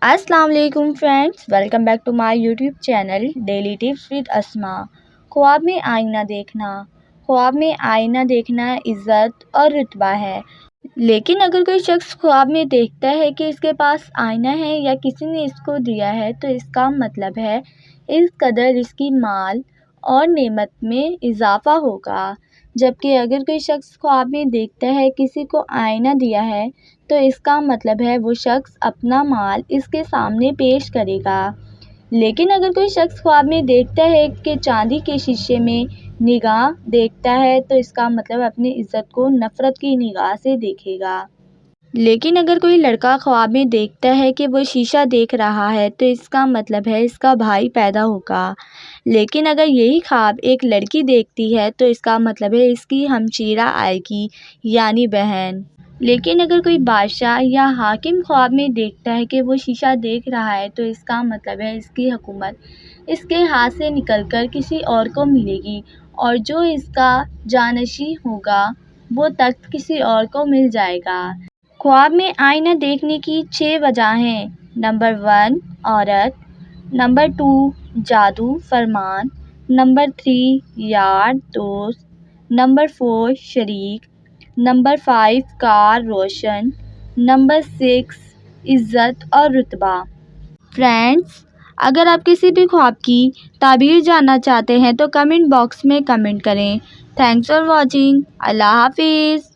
السلام علیکم friends, welcome back to my YouTube channel daily tips with Asma. خواب میں آئینہ دیکھنا۔ خواب میں آئینہ دیکھنا عزت اور رتبہ ہے، لیکن اگر کوئی شخص خواب میں دیکھتا ہے کہ اس کے پاس آئینہ ہے یا کسی نے اس کو دیا ہے تو اس کا مطلب ہے اس قدر اس کی مال اور نعمت میں اضافہ ہوگا۔ جبکہ اگر کوئی شخص خواب میں دیکھتا ہے کسی کو آئینہ دیا ہے تو اس کا مطلب ہے وہ شخص اپنا مال اس کے سامنے پیش کرے گا۔ لیکن اگر کوئی شخص خواب میں دیکھتا ہے کہ چاندی کے شیشے میں نگاہ دیکھتا ہے تو اس کا مطلب اپنی عزت کو نفرت کی نگاہ سے دیکھے گا۔ لیکن اگر کوئی لڑکا خواب میں دیکھتا ہے کہ وہ شیشہ دیکھ رہا ہے تو اس کا مطلب ہے اس کا بھائی پیدا ہوگا۔ لیکن اگر یہی خواب ایک لڑکی دیکھتی ہے تو اس کا مطلب ہے اس کی ہمشیرہ آئے گی، یعنی بہن۔ لیکن اگر کوئی بادشاہ یا حاکم خواب میں دیکھتا ہے کہ وہ شیشہ دیکھ رہا ہے تو اس کا مطلب ہے اس کی حکومت اس کے ہاتھ سے نکل کر کسی اور کو ملے گی، اور جو اس کا جانشین ہوگا وہ تخت کسی اور کو مل جائے گا۔ خواب میں آئینہ دیکھنے کی 6 وجہیں۔ نمبر 1 عورت، نمبر 2 جادو فرمان، نمبر 3 یار دوست، نمبر 4 شریک، نمبر 5 کار روشن، نمبر 6 عزت اور رتبہ۔ فرینڈز، اگر آپ کسی بھی خواب کی تعبیر جاننا چاہتے ہیں تو کمنٹ باکس میں کمنٹ کریں۔ Thanks for watching. اللہ حافظ۔